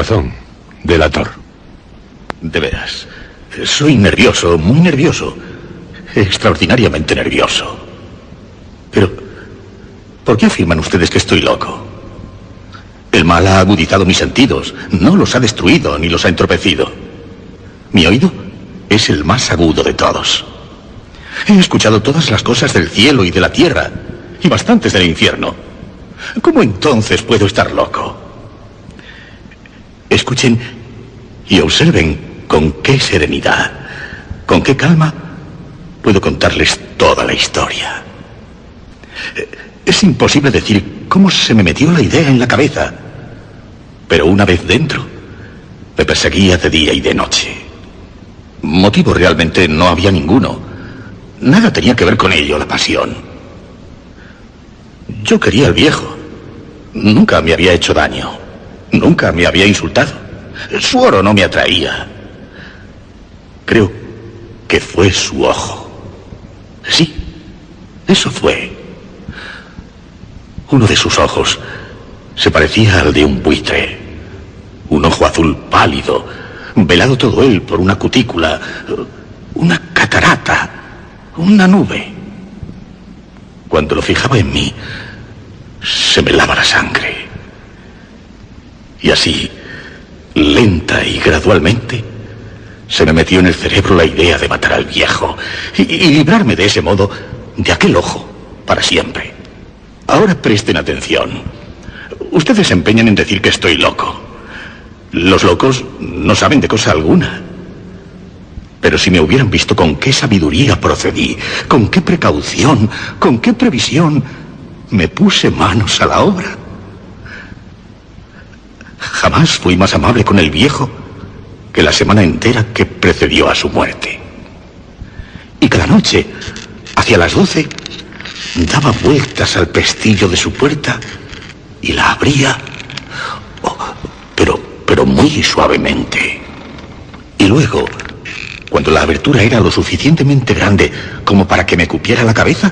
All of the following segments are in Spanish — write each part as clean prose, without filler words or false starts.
razón, delator. De veras, soy nervioso, muy nervioso. Extraordinariamente nervioso. Pero, ¿por qué afirman ustedes que estoy loco? El mal ha agudizado mis sentidos, no los ha destruido ni los ha entorpecido. Mi oído es el más agudo de todos. He escuchado todas las cosas del cielo y de la tierra, y bastantes del infierno. ¿Cómo entonces puedo estar loco? Escuchen y observen con qué serenidad, con qué calma puedo contarles toda la historia. Es imposible decir cómo se me metió la idea en la cabeza, pero una vez dentro, me perseguía de día y de noche. Motivo realmente no había ninguno. Nada tenía que ver con ello, la pasión. Yo quería al viejo. Nunca me había hecho daño. Nunca me había insultado. Su oro no me atraía. Creo que fue su ojo. Sí, eso fue. Uno de sus ojos se parecía al de un buitre. Un ojo azul pálido, velado todo él por una cutícula, una catarata, una nube. Cuando lo fijaba en mí, se me helaba la sangre. Y así, lenta y gradualmente, se me metió en el cerebro la idea de matar al viejo y librarme de ese modo de aquel ojo para siempre. Ahora presten atención. Ustedes se empeñan en decir que estoy loco. Los locos no saben de cosa alguna. Pero si me hubieran visto con qué sabiduría procedí, con qué precaución, con qué previsión me puse manos a la obra. Jamás fui más amable con el viejo que la semana entera que precedió a su muerte. Y cada noche, hacia las 12, daba vueltas al pestillo de su puerta y la abría, pero muy suavemente. Y luego, cuando la abertura era lo suficientemente grande como para que me cupiera la cabeza,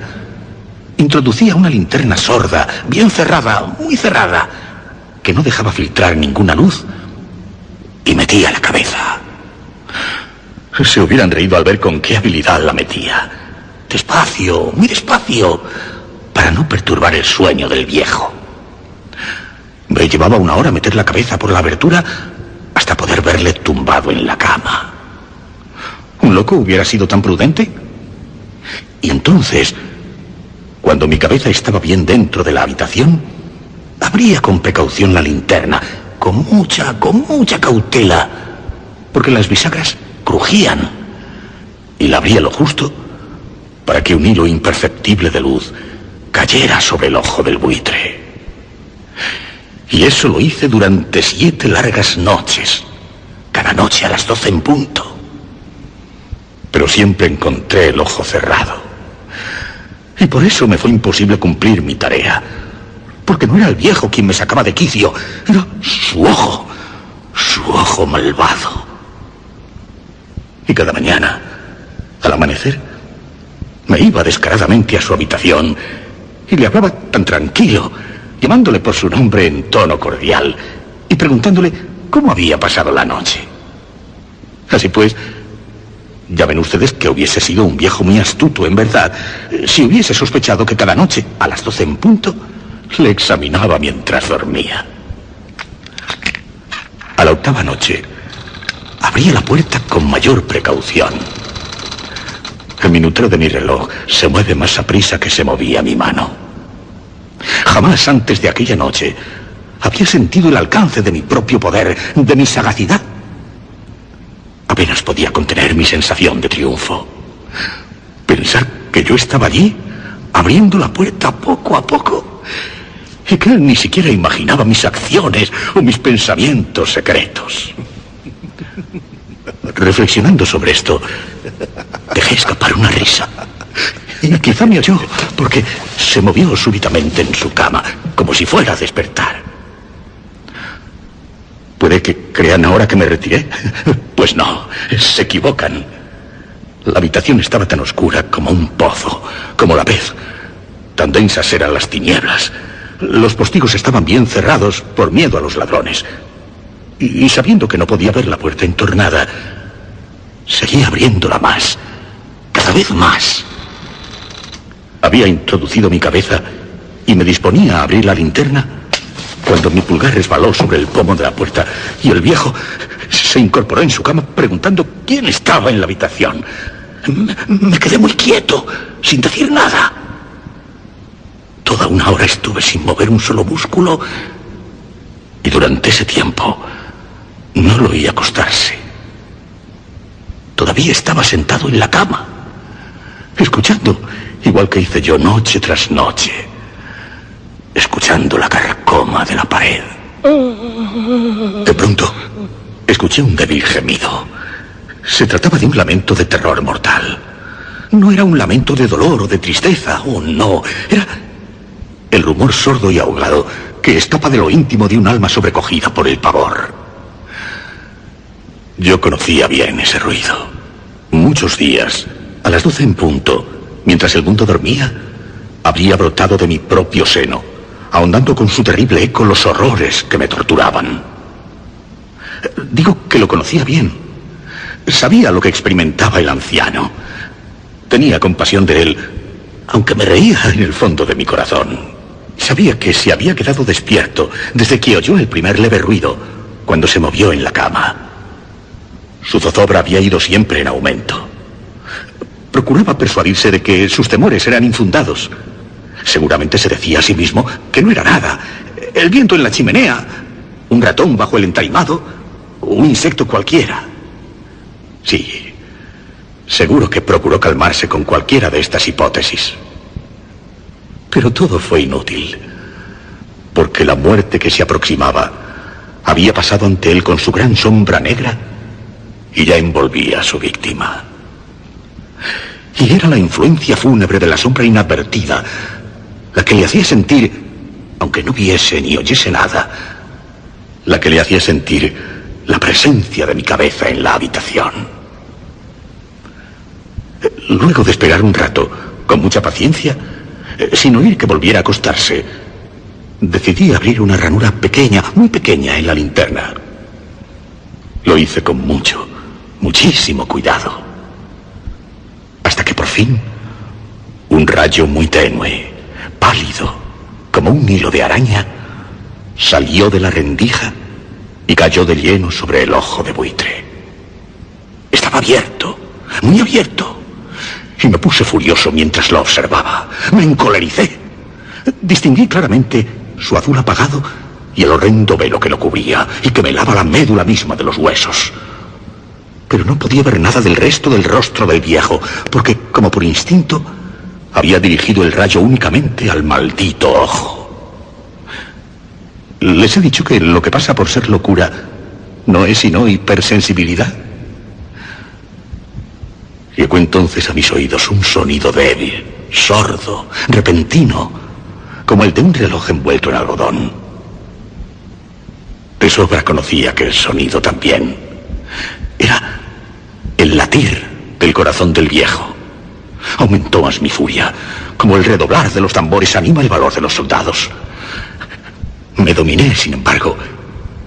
introducía una linterna sorda, bien cerrada, muy cerrada, que no dejaba filtrar ninguna luz, y metía la cabeza. Se hubieran reído al ver con qué habilidad la metía. Despacio, muy despacio, para no perturbar el sueño del viejo. Me llevaba 1 hora meter la cabeza por la abertura hasta poder verle tumbado en la cama. ¿Un loco hubiera sido tan prudente? Y entonces, cuando mi cabeza estaba bien dentro de la habitación, abría con precaución la linterna, con mucha cautela, porque las bisagras crujían, y la abría lo justo para que un hilo imperceptible de luz cayera sobre el ojo del buitre. Y eso lo hice durante 7 largas noches, cada noche a las 12 en punto. Pero siempre encontré el ojo cerrado. Y por eso me fue imposible cumplir mi tarea, porque no era el viejo quien me sacaba de quicio, era su ojo malvado. Y cada mañana, al amanecer, me iba descaradamente a su habitación y le hablaba tan tranquilo, llamándole por su nombre en tono cordial y preguntándole cómo había pasado la noche. Así pues, ya ven ustedes que hubiese sido un viejo muy astuto, en verdad, si hubiese sospechado que cada noche, a las 12 en punto, le examinaba mientras dormía. A la 8ª noche, abría la puerta con mayor precaución. El minutero de mi reloj se mueve más aprisa que se movía mi mano. Jamás antes de aquella noche había sentido el alcance de mi propio poder, de mi sagacidad. Apenas podía contener mi sensación de triunfo. Pensar que yo estaba allí, abriendo la puerta poco a poco, y que él ni siquiera imaginaba mis acciones o mis pensamientos secretos. Reflexionando sobre esto, dejé escapar una risa. Y quizá me oyó, porque se movió súbitamente en su cama, como si fuera a despertar. ¿Puede que crean ahora que me retiré? Pues no, se equivocan. La habitación estaba tan oscura como un pozo, como la pez. Tan densas eran las tinieblas. Los postigos estaban bien cerrados por miedo a los ladrones. Y sabiendo que no podía ver la puerta entornada, seguí abriéndola más, cada vez más. Había introducido mi cabeza y me disponía a abrir la linterna cuando mi pulgar resbaló sobre el pomo de la puerta y el viejo se incorporó en su cama preguntando quién estaba en la habitación. Me quedé muy quieto, sin decir nada. Toda una hora estuve sin mover un solo músculo y durante ese tiempo no lo oí acostarse. Todavía estaba sentado en la cama, escuchando, igual que hice yo noche tras noche, escuchando la carcoma de la pared. De pronto, escuché un débil gemido. Se trataba de un lamento de terror mortal. No era un lamento de dolor o de tristeza, oh no, era el rumor sordo y ahogado que escapa de lo íntimo de un alma sobrecogida por el pavor. Yo conocía bien ese ruido. Muchos días, a las 12 en punto, mientras el mundo dormía, habría brotado de mi propio seno, ahondando con su terrible eco los horrores que me torturaban. Digo que lo conocía bien. Sabía lo que experimentaba el anciano. Tenía compasión de él, aunque me reía en el fondo de mi corazón. Sabía que se había quedado despierto desde que oyó el primer leve ruido, cuando se movió en la cama. Su zozobra había ido siempre en aumento. Procuraba persuadirse de que sus temores eran infundados. Seguramente se decía a sí mismo que no era nada. El viento en la chimenea, un ratón bajo el entarimado, un insecto cualquiera. Sí, seguro que procuró calmarse con cualquiera de estas hipótesis. Pero todo fue inútil, porque la muerte que se aproximaba había pasado ante él con su gran sombra negra y ya envolvía a su víctima. Y era la influencia fúnebre de la sombra inadvertida la que le hacía sentir, aunque no viese ni oyese nada, la que le hacía sentir la presencia de mi cabeza en la habitación. Luego de esperar un rato, con mucha paciencia, sin oír que volviera a acostarse, decidí abrir una ranura pequeña, muy pequeña en la linterna. Lo hice con muchísimo cuidado. Hasta que por fin, un rayo muy tenue, pálido, como un hilo de araña, salió de la rendija y cayó de lleno sobre el ojo de buitre. Estaba abierto, muy abierto, y me puse furioso mientras lo observaba. Me encolericé. Distinguí claramente su azul apagado y el horrendo velo que lo cubría y que me helaba la médula misma de los huesos. Pero no podía ver nada del resto del rostro del viejo, porque, como por instinto, había dirigido el rayo únicamente al maldito ojo. Les he dicho que lo que pasa por ser locura no es sino hipersensibilidad. Llegó entonces a mis oídos un sonido débil, sordo, repentino, como el de un reloj envuelto en algodón. De sobra conocía aquel sonido también. Era el latir del corazón del viejo. Aumentó más mi furia, como el redoblar de los tambores anima el valor de los soldados. Me dominé, sin embargo,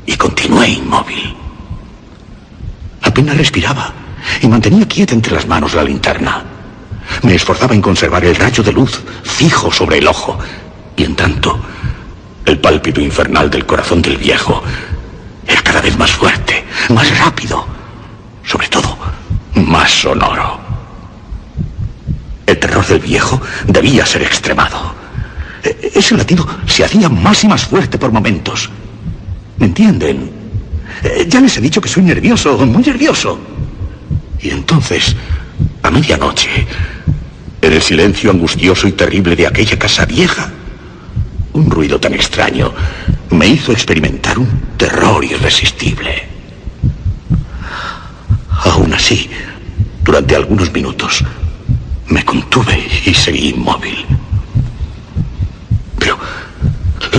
y continué inmóvil. Apenas respiraba y mantenía quieta entre las manos la linterna. Me esforzaba en conservar el rayo de luz fijo sobre el ojo, y en tanto, el pálpito infernal del corazón del viejo era cada vez más fuerte, más rápido, sobre todo, más sonoro. El terror del viejo debía ser extremado. Ese latido se hacía más y más fuerte por momentos. ¿Me entienden? Ya les he dicho que soy nervioso, muy nervioso. Y entonces, a medianoche, en el silencio angustioso y terrible de aquella casa vieja, un ruido tan extraño me hizo experimentar un terror irresistible. Aún así, durante algunos minutos, me contuve y seguí inmóvil. Pero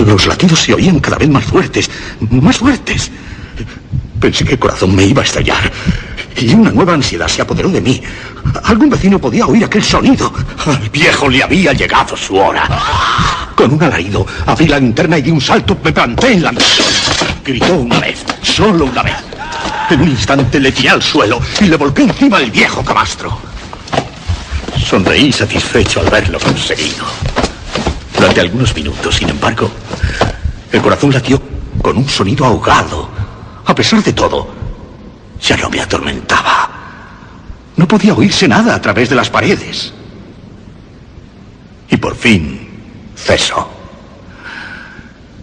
los latidos se oían cada vez más fuertes, más fuertes. Pensé que el corazón me iba a estallar. Y una nueva ansiedad se apoderó de mí. Algún vecino podía oír aquel sonido. Al viejo le había llegado su hora. Con un alarido, abrí la linterna y di un salto, me planté en la... Gritó una vez, solo una vez. En un instante le tiré al suelo y le volqué encima del viejo camastro. Sonreí satisfecho al verlo conseguido. Durante algunos minutos, sin embargo, el corazón latió con un sonido ahogado. A pesar de todo, ya no me atormentaba. No podía oírse nada a través de las paredes. Y por fin cesó.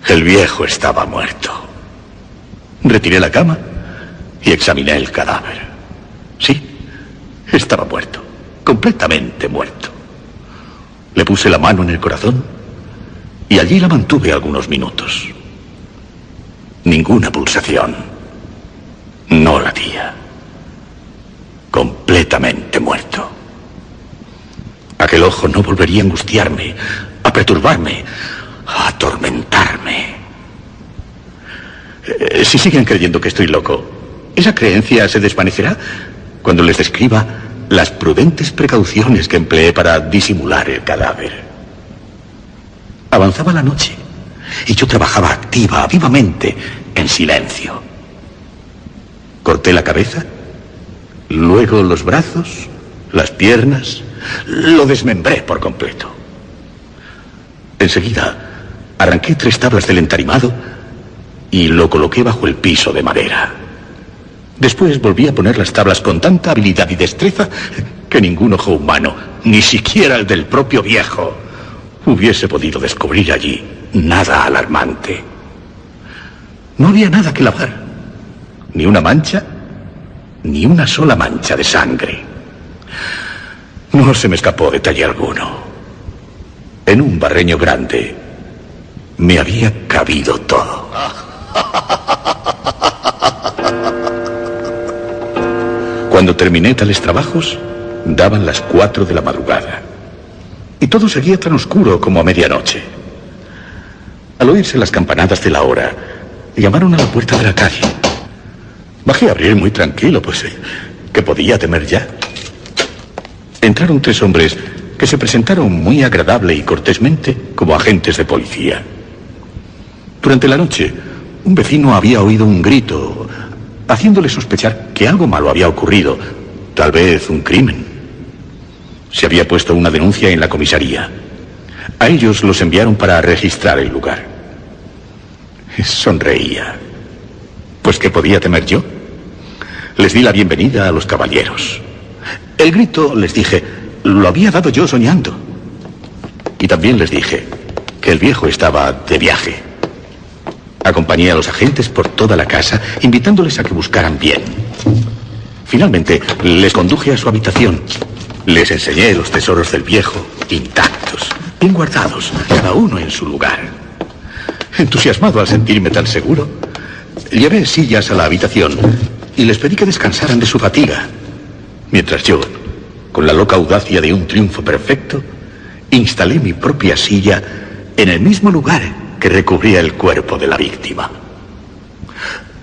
El viejo estaba muerto. Retiré la cama y examiné el cadáver. Sí, estaba muerto, completamente muerto. Le puse la mano en el corazón y allí la mantuve algunos minutos. Ninguna pulsación. No latía. Completamente muerto. Aquel ojo no volvería a angustiarme, a perturbarme, a atormentarme. Si siguen creyendo que estoy loco, esa creencia se desvanecerá cuando les describa las prudentes precauciones que empleé para disimular el cadáver. Avanzaba la noche y yo trabajaba activa, vivamente, en silencio. Corté la cabeza, luego los brazos, las piernas, lo desmembré por completo. Enseguida arranqué 3 tablas del entarimado y lo coloqué bajo el piso de madera. Después volví a poner las tablas con tanta habilidad y destreza que ningún ojo humano, ni siquiera el del propio viejo, hubiese podido descubrir allí nada alarmante. No había nada que lavar, ni una mancha, ni una sola mancha de sangre. No se me escapó detalle alguno. En un barreño grande me había cabido todo. Cuando terminé tales trabajos, daban las 4 de la madrugada. Y todo seguía tan oscuro como a medianoche. Al oírse las campanadas de la hora, llamaron a la puerta de la calle. Bajé a abrir muy tranquilo, pues, ¿qué podía temer ya? Entraron 3 hombres que se presentaron muy agradable y cortésmente como agentes de policía. Durante la noche, un vecino había oído un grito, haciéndole sospechar que algo malo había ocurrido, tal vez un crimen. Se había puesto una denuncia en la comisaría. A ellos los enviaron para registrar el lugar. Sonreía. Pues, ¿qué podía temer yo? Les di la bienvenida a los caballeros. El grito, les dije, lo había dado yo soñando. Y también les dije que el viejo estaba de viaje. Acompañé a los agentes por toda la casa, invitándoles a que buscaran bien. Finalmente, les conduje a su habitación. Les enseñé los tesoros del viejo, intactos, bien guardados, cada uno en su lugar. Entusiasmado al sentirme tan seguro, llevé sillas a la habitación y les pedí que descansaran de su fatiga, mientras yo, con la loca audacia de un triunfo perfecto, instalé mi propia silla en el mismo lugar que recubría el cuerpo de la víctima.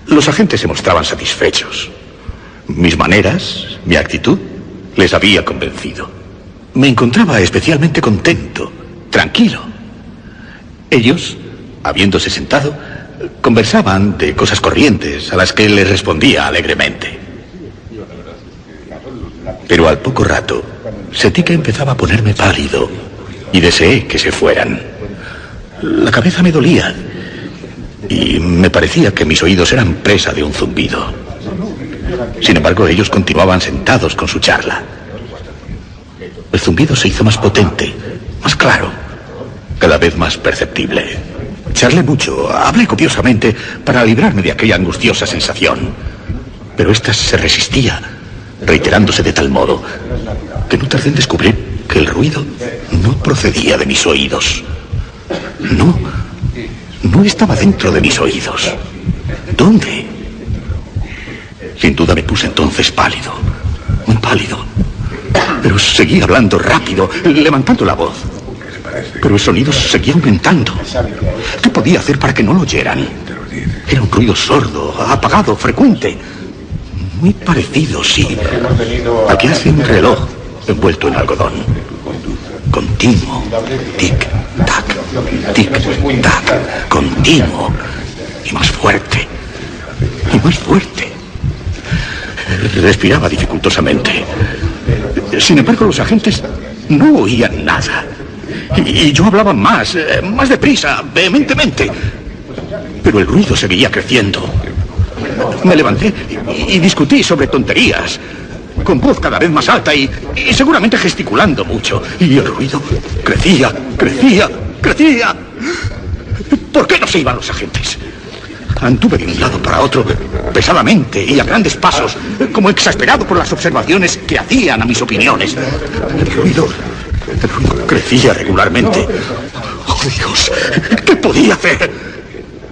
Los agentes se mostraban satisfechos. Mis maneras, mi actitud, les había convencido. Me encontraba especialmente contento, tranquilo. Ellos, habiéndose sentado, conversaban de cosas corrientes a las que les respondía alegremente. Pero al poco rato sentí que empezaba a ponerme pálido y deseé que se fueran. La cabeza me dolía y me parecía que mis oídos eran presa de un zumbido. Sin embargo, ellos continuaban sentados con su charla. El zumbido se hizo más potente, más claro, cada vez más perceptible. Charlé mucho, hablé copiosamente para librarme de aquella angustiosa sensación. Pero ésta se resistía, reiterándose de tal modo que no tardé en descubrir que el ruido no procedía de mis oídos. No estaba dentro de mis oídos. ¿Dónde? Sin duda me puse entonces pálido, muy pálido. Pero seguía hablando rápido, levantando la voz. Pero el sonido seguía aumentando. ¿Qué podía hacer para que no lo oyeran? Era un ruido sordo, apagado, frecuente. Muy parecido, sí, al que hace un reloj envuelto en algodón. Continuo. Tic-tac, tic-tac. Continuo. Y más fuerte. y más fuerte. Respiraba dificultosamente. Sin embargo, los agentes no oían nada. Y yo hablaba más deprisa, vehementemente. Pero el ruido seguía creciendo. Me levanté y discutí sobre tonterías, con voz cada vez más alta y seguramente gesticulando mucho. Y el ruido crecía. ¿Por qué no se iban los agentes? Anduve de un lado para otro, pesadamente y a grandes pasos, como exasperado por las observaciones que hacían a mis opiniones. El ruido crecía regularmente. ¡Oh, Dios! ¿Qué podía hacer?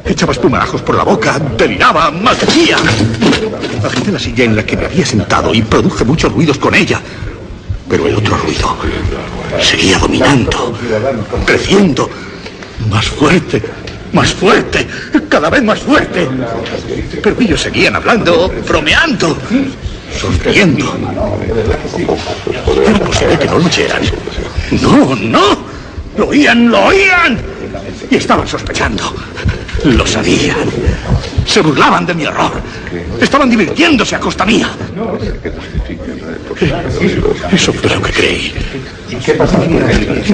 Echaba espumarajos por la boca, deliraba, maldecía. Agité la silla en la que me había sentado y produje muchos ruidos con ella. Pero el otro ruido seguía dominando, creciendo, más fuerte, cada vez más fuerte. Pero ellos seguían hablando, bromeando, sonriendo. Era posible que no lo oyeran. No, lo oían. Y estaban sospechando. Lo sabían. Se burlaban de mi horror. Estaban divirtiéndose a costa mía. Eso fue lo que creí.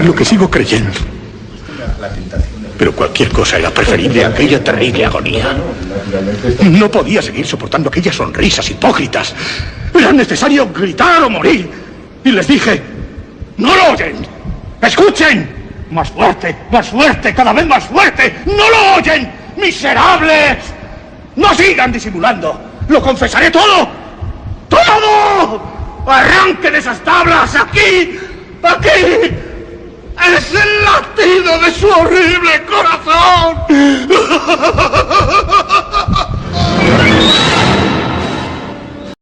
Lo que sigo creyendo. Pero cualquier cosa era preferible a aquella terrible agonía. No podía seguir soportando aquellas sonrisas hipócritas. Era necesario gritar o morir. Y les dije, ¡no lo oyen! ¡Escuchen! Más fuerte, cada vez más fuerte. ¡No lo oyen! ¡Miserables! ¡No sigan disimulando! ¡Lo confesaré todo! ¡Todo! ¡Arranquen esas tablas! ¡Aquí! ¡Es el latido de su horrible corazón!